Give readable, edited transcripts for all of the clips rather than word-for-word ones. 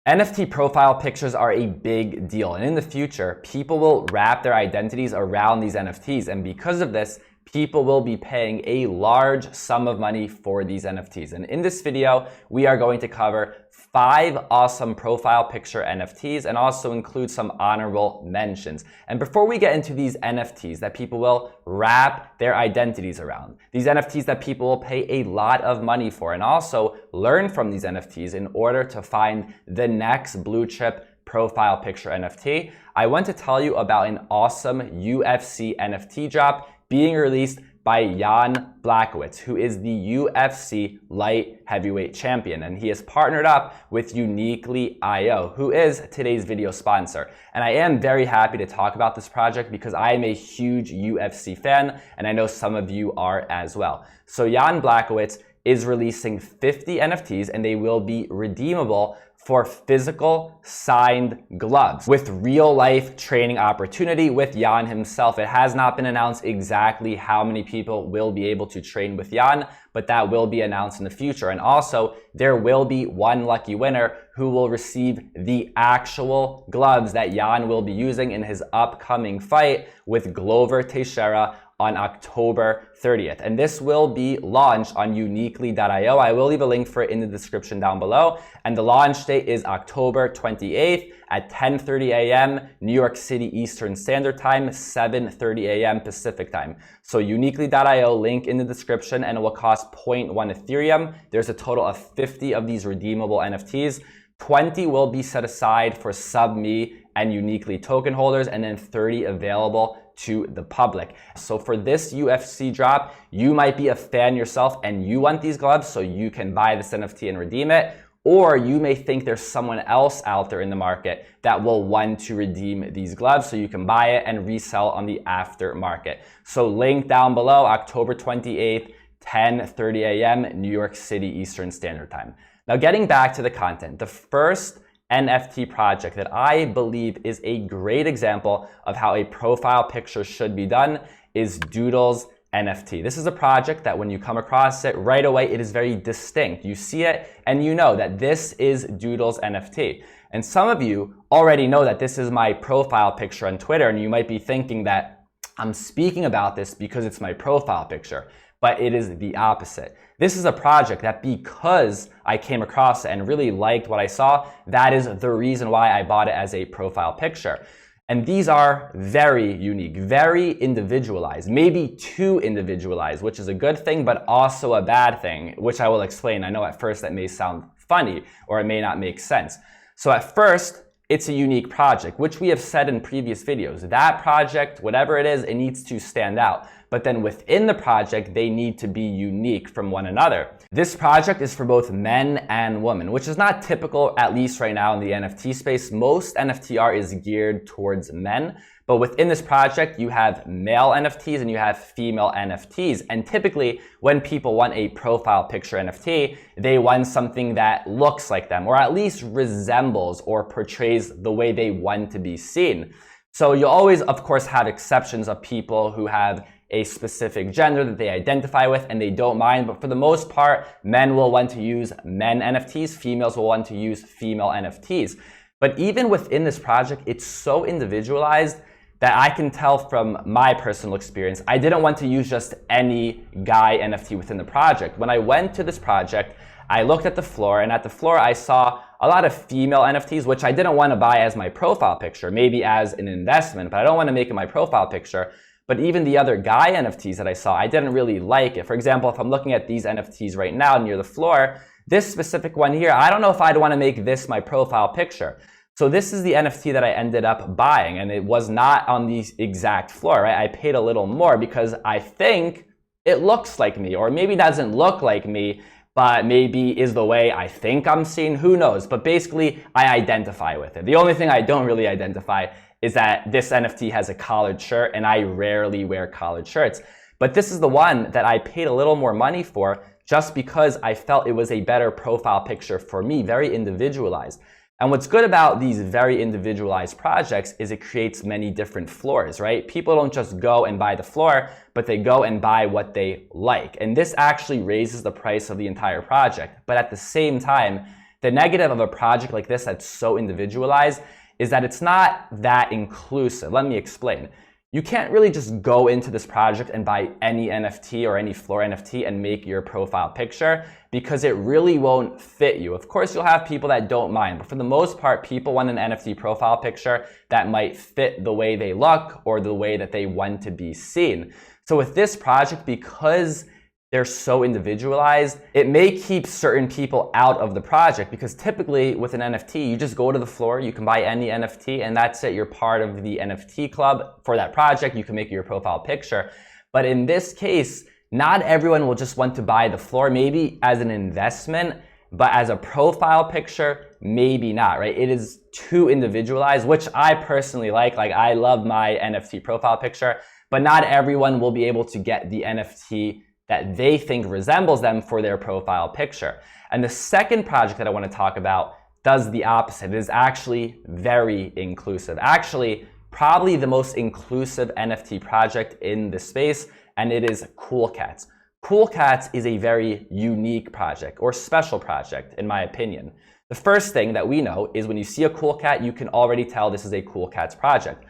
NFT profile pictures are a big deal, and in the future, people will wrap their identities around these NFTs, and because of this, people will be paying a large sum of money for these NFTs. And in this video, we are going to cover 5 awesome profile picture NFTs and also include some honorable mentions. And before we get into these NFTs that people will wrap their identities around, these NFTs that people will pay a lot of money for, and also learn from these NFTs in order to find the next blue chip profile picture NFT, I want to tell you about an awesome UFC NFT drop being released by Jan Blachowicz, who is the UFC light heavyweight champion. And he has partnered up with Uniquely.io, who is today's video sponsor. And I am very happy to talk about this project because I am a huge UFC fan, and I know some of you are as well. So Jan Blachowicz is releasing 50 NFTs, and they will be redeemable for physical signed gloves with real life training opportunity with Jan himself. It has not been announced exactly how many people will be able to train with Jan, but that will be announced in the future. And also, there will be one lucky winner who will receive the actual gloves that Jan will be using in his upcoming fight with Glover Teixeira on October 30th. And this will be launched on Uniquely.io. I will leave a link for it in the description down below. And the launch date is October 28th at 10:30 a.m. New York City Eastern Standard Time, 7:30 a.m. Pacific Time. So Uniquely.io, link in the description, and it will cost 0.1 Ethereum. There's a total of 50 of these redeemable NFTs. 20 will be set aside for SubMe and Uniquely token holders, and then 30 available to the public. So for this UFC drop, you might be a fan yourself and you want these gloves so you can buy this NFT and redeem it, or you may think there's someone else out there in the market that will want to redeem these gloves so you can buy it and resell on the aftermarket. So link down below, October 28th, 10:30 a.m. New York City Eastern Standard Time. Now getting back to the content, the first NFT project that I believe is a great example of how a profile picture should be done is Doodles NFT. This is a project that when you come across it right away, it is very distinct. You see it and you know that this is Doodles NFT. And some of you already know that this is my profile picture on Twitter, and you might be thinking that I'm speaking about this because it's my profile picture, but it is the opposite. This is a project that because I came across it and really liked what I saw, that is the reason why I bought it as a profile picture. And these are very unique, very individualized, maybe too individualized, which is a good thing, but also a bad thing, which I will explain. I know at first that may sound funny or it may not make sense. So at first, it's a unique project, which we have said in previous videos. That project, whatever it is, it needs to stand out. But then within the project, they need to be unique from one another. This project is for both men and women, which is not typical, at least right now in the NFT space. Most NFT art is geared towards men. But within this project, you have male NFTs and you have female NFTs. And typically, when people want a profile picture NFT, they want something that looks like them, or at least resembles or portrays the way they want to be seen. So you always, of course, have exceptions of people who have a specific gender that they identify with and they don't mind. But for the most part, men will want to use men NFTs, females will want to use female NFTs. But even within this project, it's so individualized that I can tell from my personal experience, I didn't want to use just any guy NFT within the project. When I went to this project, I looked at the floor, and at the floor I saw a lot of female NFTs, which I didn't want to buy as my profile picture, maybe as an investment, but I don't want to make it my profile picture. But even the other guy NFTs that I saw, I didn't really like it. For example, if I'm looking at these NFTs right now near the floor, this specific one here, I don't know if I'd want to make this my profile picture. So this is the NFT that I ended up buying, and it was not on the exact floor, right? I paid a little more because I think it looks like me, or maybe doesn't look like me, but maybe is the way I think I'm seen, who knows? But basically, I identify with it. The only thing I don't really identify is that this NFT has a collared shirt, and I rarely wear collared shirts. But this is the one that I paid a little more money for just because I felt it was a better profile picture for me, very individualized. And what's good about these very individualized projects is it creates many different floors, right? People don't just go and buy the floor, but they go and buy what they like. And this actually raises the price of the entire project. But at the same time, The negative of a project like this that's so individualized is that it's not that inclusive. Let me explain. You can't really just go into this project and buy any NFT or any floor NFT and make your profile picture because it really won't fit you. Of course, you'll have people that don't mind, but for the most part, people want an NFT profile picture that might fit the way they look or the way that they want to be seen. So with this project, because they're so individualized, it may keep certain people out of the project because typically with an NFT, you just go to the floor, you can buy any NFT and that's it. You're part of the NFT club for that project. You can make your profile picture. But in this case, not everyone will just want to buy the floor, maybe as an investment, but as a profile picture, maybe not, right? It is too individualized, which I personally like. Like I love my NFT profile picture, but not everyone will be able to get the NFT that they think resembles them for their profile picture. And the second project that I want to talk about does the opposite. It is actually very inclusive. Actually, probably the most inclusive NFT project in the space, and it is Cool Cats. Cool Cats is a very unique project or special project, in my opinion. The first thing that we know is when you see a Cool Cat, you can already tell this is a Cool Cats project.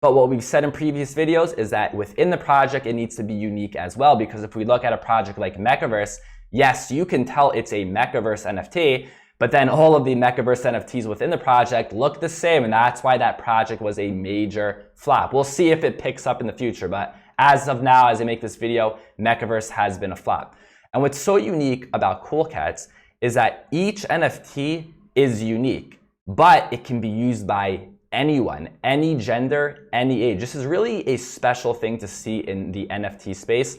But what we've said in previous videos is that within the project, it needs to be unique as well, because if we look at a project like Mechaverse, yes, you can tell it's a Mechaverse NFT, but then all of the Mechaverse NFTs within the project look the same, and that's why that project was a major flop. We'll see if it picks up in the future, but as of now, as I make this video, Mechaverse has been a flop. And what's so unique about Cool Cats is that each NFT is unique, but it can be used by anyone, any gender, any age. This is really a special thing to see in the NFT space.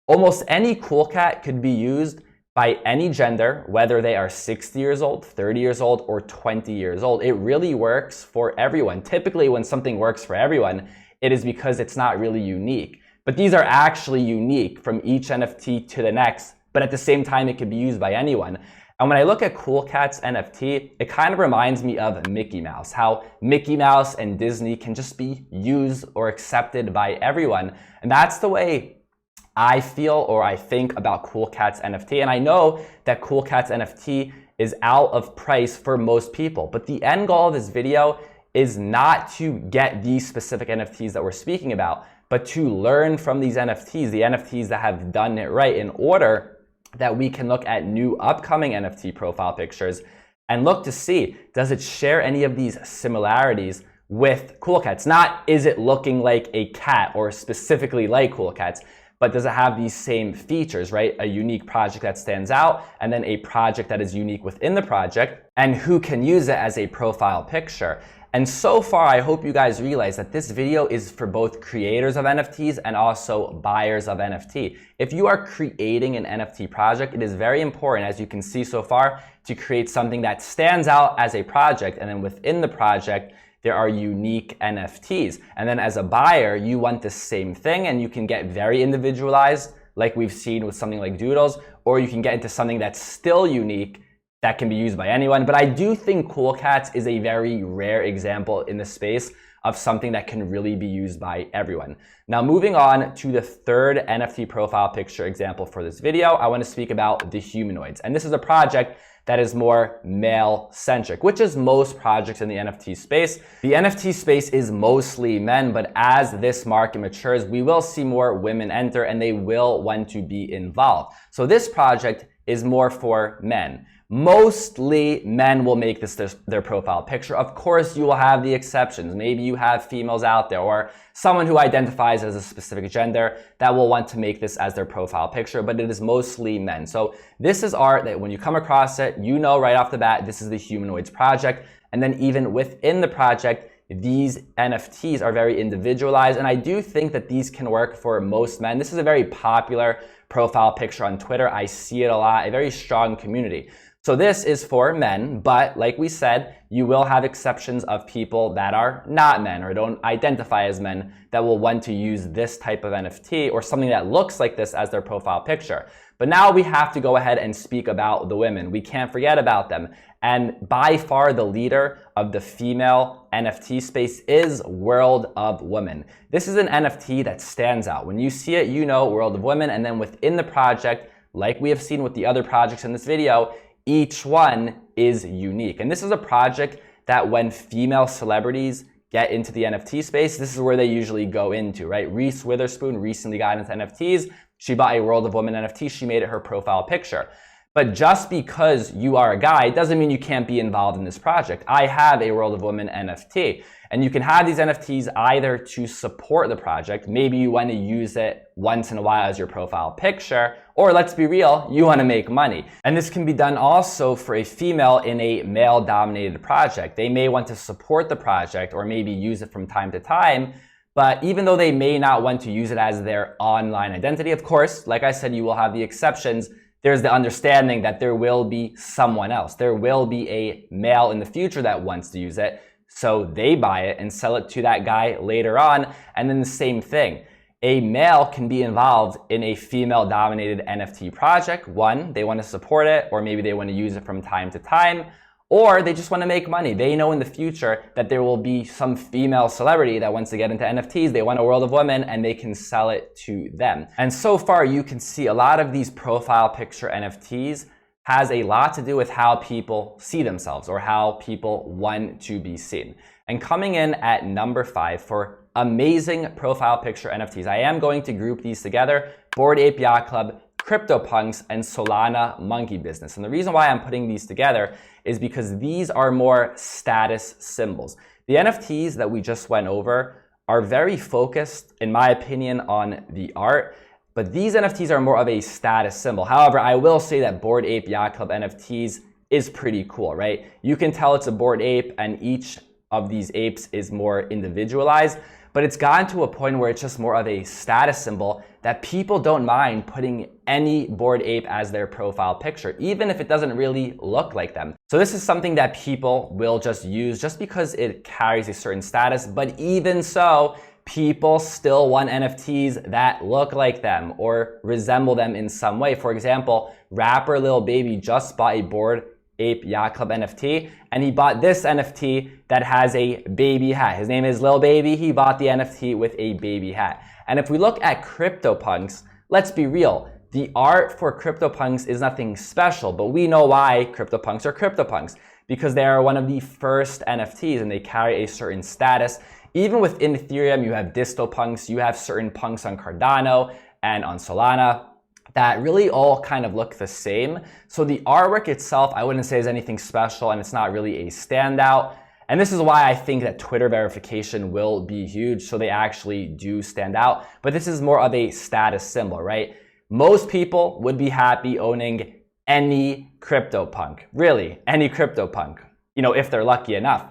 Almost any Cool Cat could be used by any gender, whether they are 60 years old, 30 years old, or 20 years old. It really works for everyone. Typically, when something works for everyone, it is because it's not really unique. But these are actually unique from each NFT to the next, but at the same time, it could be used by anyone. And when I look at Cool Cats NFT, it kind of reminds me of Mickey Mouse, how Mickey Mouse and Disney can just be used or accepted by everyone. And that's the way I feel or I think about Cool Cats NFT. And I know that Cool Cats NFT is out of price for most people, but the end goal of this video is not to get these specific NFTs that we're speaking about, but to learn from these NFTs, the NFTs that have done it right, in order that we can look at new upcoming NFT profile pictures and look to see, does it share any of these similarities with Cool Cats? Not is it looking like a cat or specifically like Cool Cats, but does it have these same features, right? A unique project that stands out, and then a project that is unique within the project, and who can use it as a profile picture. And so far, I hope you guys realize that this video is for both creators of NFTs and also buyers of NFT. If you are creating an NFT project, it is very important, as you can see so far, to create something that stands out as a project, and then within the project, there are unique NFTs. And then as a buyer, you want the same thing, and you can get very individualized, like we've seen with something like Doodles, or you can get into something that's still unique, that can be used by anyone. But I do think Cool Cats is a very rare example in the space of something that can really be used by everyone. Now, moving on to the third NFT profile picture example for this video, I want to speak about the Humanoids. And this is a project that is more male-centric, which is most projects in the NFT space. The NFT space is mostly men, but as this market matures, we will see more women enter and they will want to be involved. So this project is more for men. Mostly men will make this their profile picture. Of course, you will have the exceptions. Maybe you have females out there or someone who identifies as a specific gender that will want to make this as their profile picture, but it is mostly men. So this is art that when you come across it, you know right off the bat, this is the Humanoids project. And then even within the project, these NFTs are very individualized. And I do think that these can work for most men. This is a very popular profile picture on Twitter. I see it a lot, a very strong community. So this is for men, but like we said, you will have exceptions of people that are not men or don't identify as men that will want to use this type of NFT or something that looks like this as their profile picture. But now we have to go ahead and speak about the women. We can't forget about them. And by far the leader of the female NFT space is World of Women. This is an NFT that stands out. When you see it, you know World of Women, and then within the project, like we have seen with the other projects in this video, each one is unique. And this is a project that when female celebrities get into the NFT space, this is where they usually go into, right? Reese Witherspoon recently got into NFTs. She bought a World of Women NFT. She made it her profile picture. But just because you are a guy doesn't mean you can't be involved in this project. I have a World of Women NFT, and you can have these NFTs either to support the project. Maybe you want to use it once in a while as your profile picture, or let's be real, you want to make money. And this can be done also for a female in a male-dominated project. They may want to support the project or maybe use it from time to time, but even though they may not want to use it as their online identity, of course, like I said, you will have the exceptions. There's the understanding that there will be someone else. There will be a male in the future that wants to use it. So they buy it and sell it to that guy later on. And then the same thing. A male can be involved in a female-dominated NFT project. One, they want to support it, or maybe they want to use it from time to time, or they just want to make money. They know in the future that there will be some female celebrity that wants to get into NFTs. They want a World of Women and they can sell it to them. And so far you can see a lot of these profile picture NFTs has a lot to do with how people see themselves or how people want to be seen. And coming in at number 5 for amazing profile picture NFTs, I am going to group these together: Bored Ape Yacht Club, CryptoPunks, and Solana Monkey Business. And the reason why I'm putting these together is because these are more status symbols. The NFTs that we just went over are very focused, in my opinion, on the art, but these NFTs are more of a status symbol. However, I will say that Bored Ape Yacht Club NFTs is pretty cool, right? You can tell it's a bored ape and each of these apes is more individualized, but it's gotten to a point where it's just more of a status symbol that people don't mind putting any bored ape as their profile picture, even if it doesn't really look like them. So this is something that people will just use just because it carries a certain status, but even so, people still want NFTs that look like them or resemble them in some way. For example, rapper Lil Baby just bought a Bored Ape Yacht Club NFT, and he bought this NFT that has a baby hat. His name is Lil Baby. He bought the NFT with a baby hat. And if we look at CryptoPunks, let's be real. The art for CryptoPunks is nothing special, but we know why CryptoPunks are CryptoPunks, because they are one of the first NFTs and they carry a certain status. Even within Ethereum, you have DistoPunks, you have certain punks on Cardano and on Solana that really all kind of look the same. So the artwork itself, I wouldn't say is anything special, and it's not really a standout. And this is why I think that Twitter verification will be huge, so they actually do stand out. But this is more of a status symbol, right? Most people would be happy owning any CryptoPunk, really, any CryptoPunk, if they're lucky enough.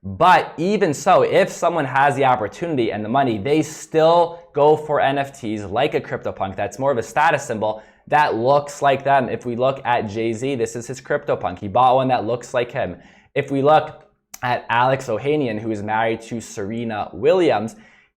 But even so, if someone has the opportunity and the money, they still go for NFTs like a CryptoPunk that's more of a status symbol that looks like them. If we look at Jay-Z, this is his CryptoPunk. He bought one that looks like him. If we look at Alex Ohanian, who is married to Serena Williams,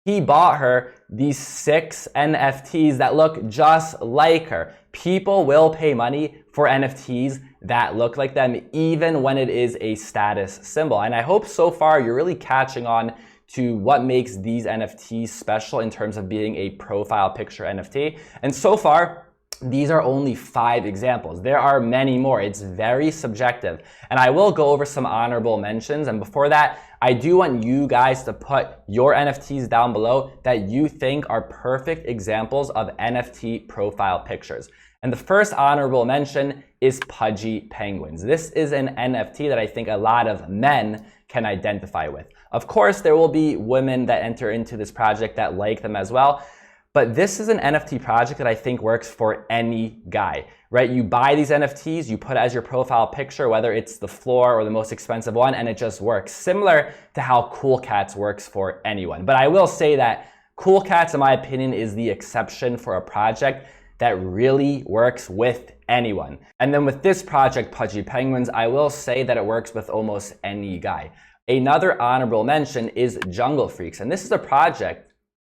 he bought her these 6 NFTs that look just like her. People will pay money for NFTs that look like them, even when it is a status symbol. And I hope so far you're really catching on to what makes these NFTs special in terms of being a profile picture NFT. And so far, these are only 5 examples. There are many more. It's very subjective. And I will go over some honorable mentions. And before that, I do want you guys to put your NFTs down below that you think are perfect examples of NFT profile pictures. And the first honorable mention is Pudgy Penguins. This is an NFT that I think a lot of men can identify with. Of course, there will be women that enter into this project that like them as well. But this is an NFT project that I think works for any guy, right? You buy these NFTs, you put it as your profile picture, whether it's the floor or the most expensive one, and it just works. Similar to how Cool Cats works for anyone. But I will say that Cool Cats, in my opinion, is the exception for a project that really works with anyone. And then with this project, Pudgy Penguins, I will say that it works with almost any guy. Another honorable mention is Jungle Freaks. And this is a project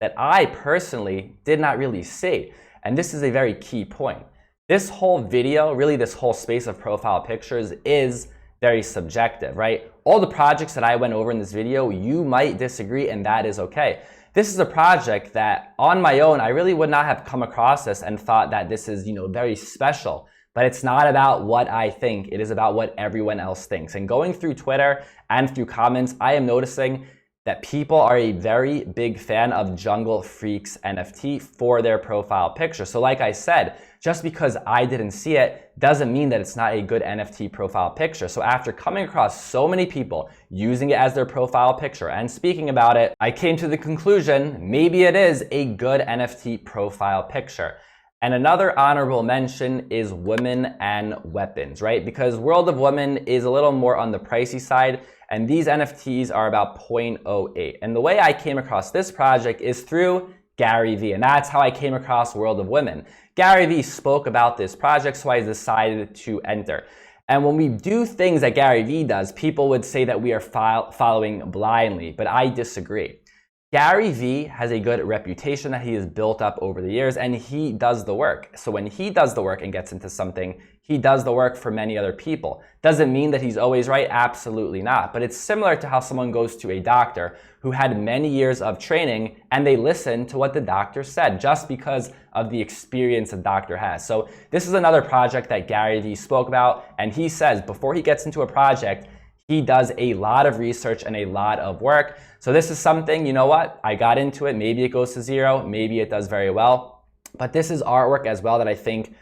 that I personally did not really see. And this is a very key point. This whole video, really this whole space of profile pictures is very subjective, right? All the projects that I went over in this video, you might disagree, and that is okay. This is a project that on my own, I really would not have come across this and thought that this is, very special. But but it's not about what I think. It is about what everyone else thinks. And going through Twitter and through comments, I am noticing that people are a very big fan of Jungle Freaks NFT for their profile picture. So like I said, just because I didn't see it doesn't mean that it's not a good NFT profile picture. So after coming across so many people using it as their profile picture and speaking about it, I came to the conclusion maybe it is a good NFT profile picture. And another honorable mention is women and weapons, right? Because World of Women is a little more on the pricey side, and these NFTs are about 0.08. And the way I came across this project is through Gary Vee, and that's how I came across World of Women. Gary Vee spoke about this project, so I decided to enter. And when we do things that Gary Vee does, people would say that we are following blindly, but I disagree. Gary Vee has a good reputation that he has built up over the years, and he does the work. So when he does the work and gets into something, he does the work for many other people. Doesn't mean that he's always right, absolutely not. But it's similar to how someone goes to a doctor who had many years of training and they listen to what the doctor said just because of the experience the doctor has. So this is another project that Gary Vee spoke about, and he says before he gets into a project, he does a lot of research and a lot of work. So this is something, you know what, I got into it, maybe it goes to zero, maybe it does very well, but this is artwork as well that I think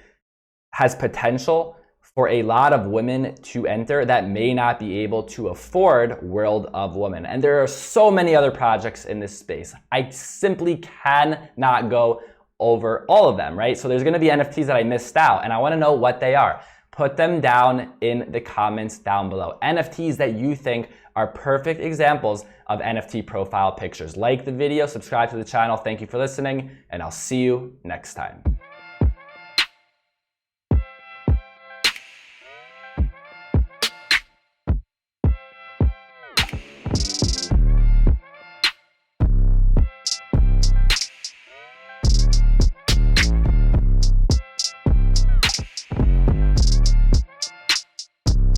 has potential for a lot of women to enter that may not be able to afford World of Women. And there are so many other projects in this space. I simply cannot go over all of them, right? So there's gonna be NFTs that I missed out, and I wanna know what they are. Put them down in the comments down below. NFTs that you think are perfect examples of NFT profile pictures. Like the video, subscribe to the channel. Thank you for listening, and I'll see you next time.